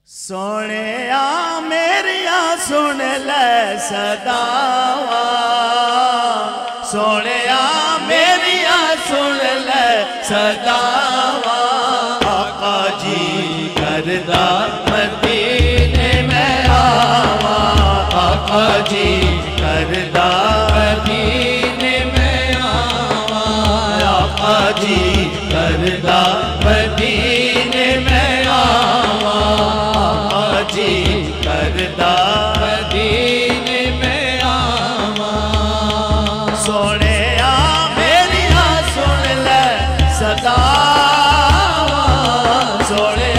सोने मेरिया सुन ले सदावा, सोने मेरिया सुन ले सदावा। आका जी करदा मदीने में आवा, आका जी करदा मदीने में आवा, आका जी करदा मदीने में आवा, आका जी करदा मदीने में आवा। सोने मेरिया सुन ले सदावा, सोने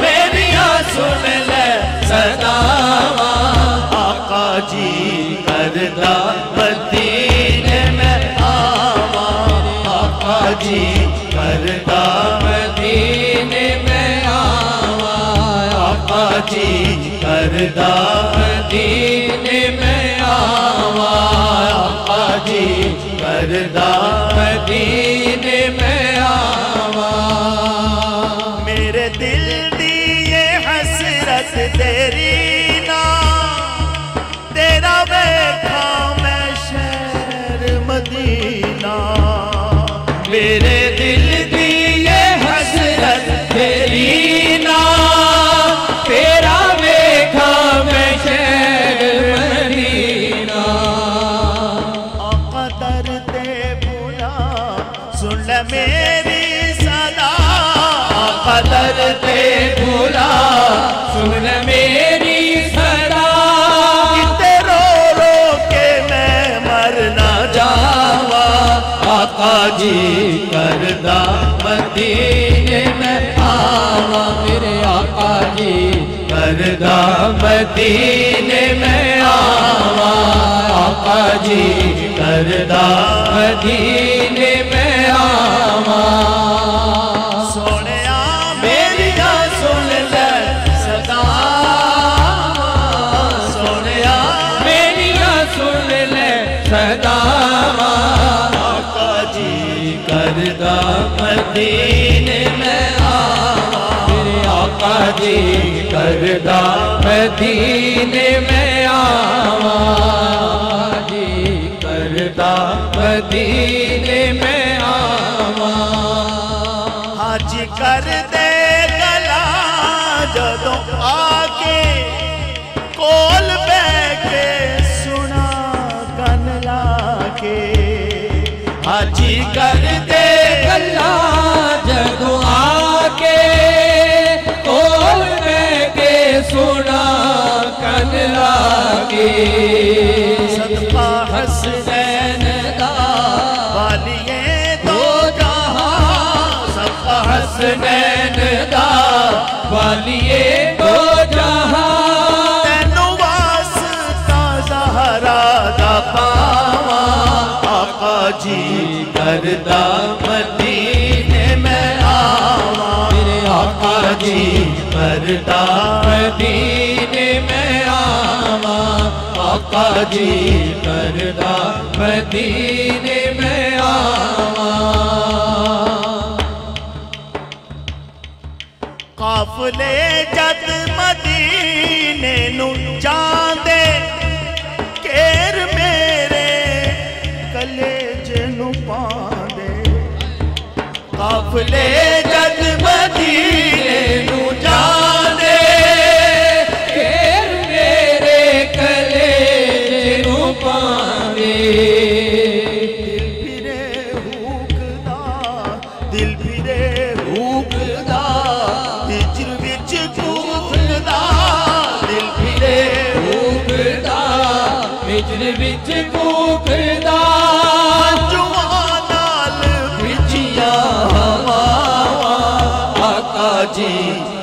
मेरिया सुन ले सदावा। आका जी करदा मदीने में आवा, आका जी करदा मदीने में आवा, आका जी करदा मदीने में आवा, आका जी करदा मदीने में आवा। मेरे दिल दी ये हसरत तेरी ना, तेरा देखा मैं शहर मदीना। मेरे दिल दी ये हसरत तेरी ना, तेरा देखा मैं शहर मदीना। आका दर्दे बुला सुन ले मेरी सदा, आका दर्दे बुला सुन ले मेरी सदा। कितने रो रो के मैं मर ना जावा, आका जी करदा मदीने में आवा। मेरे आका जी करदा मदीने में आवा, आका जी करदा मदीने में आवा। सोने मेरिया सुन ले सदावा, सोने मेरिया सुन ले सदावा। आका जी करदा मदीने में आवा, मेरे आका जी करदा मदीने में आवा, जी करदा मदीने में आवा। हाजी कर दे गला जदों आके, कोल बैठे सुना कन लाके। हाजी कर दे गला जदों आके, कोल बैठे सुना कन लाके। सदका हसनैन दा वालिए दो जहां, सदका हसनैन दा वालिए दो जहां। तैनू वास्ता ज़हरा दा पावा, आका जी करदा मदीने में आवा। मेरे आका जी करदा मदीने में आवा, आका जी करदा मदीने में आवा। काफले जद मदीने नू जांदे, केर मेरे कलेज नू पांदे। काफले जद मदीने नू जांदे, केर मेरे कलेज नू पांदे। दिल फिरे हुकदा, हिजर विच कूकदा। दिल फिरे हुकदा, हिजर विच कूकदा। जुआनाल बिछिया हवावा, आका जी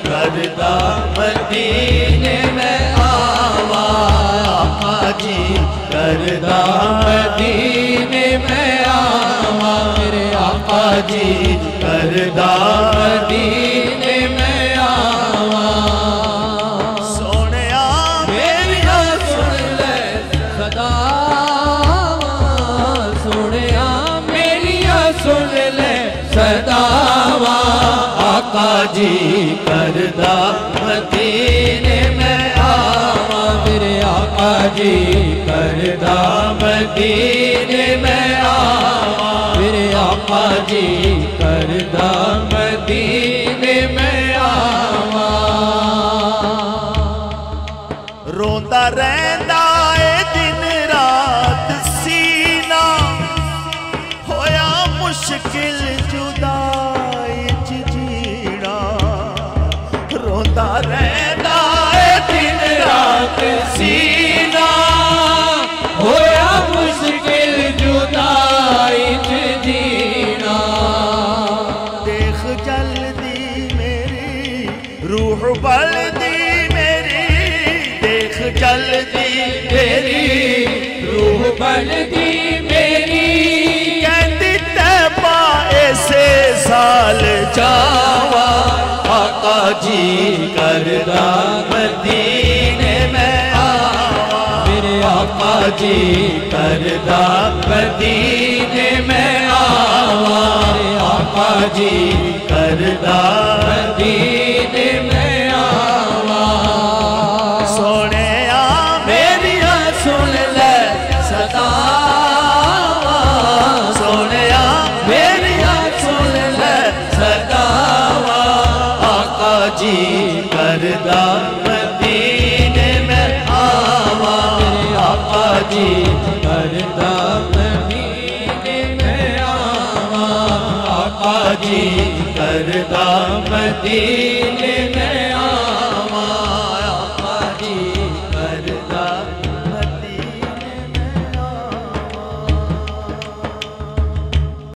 करदा मदीने में आवा, आका जी करदा मदीने में आवा। मेरे आका जी करदा मदीने में आवा। सोने मेरिया सुन ले सदावा, सोने मेरिया सुन ले सदावा। आका जी करदा मदीने जी करदा मदीने में आवा, मेरे आका जी करदा मदीने में आवा। रोंदा रहंदा ए दिन रात सीना, होया मुश्किल जुदाई च जीना। रोंदा रहंदा ए दिन रात सीना, होया मुश्किल जुदाई च जीना। देख जल्दी मेरी रूह बलदी मेरी, देख जल्दी मेरी रूह बलदी मेरी, कहती तैबा ऐसे साल जावा, आका जी करदा मदीने में आवा, मेरे आका जी करदा मदीने में आवा, मेरे आका जी करदा मदीने में आवा। सोने मेरिया सुन ले सदावा, सोने मेरिया सुन ले सदावा, आका जी करदा मदीने में आवा, मेरे आका जी करदा मदीने में आवा, आका जी करदा मदीने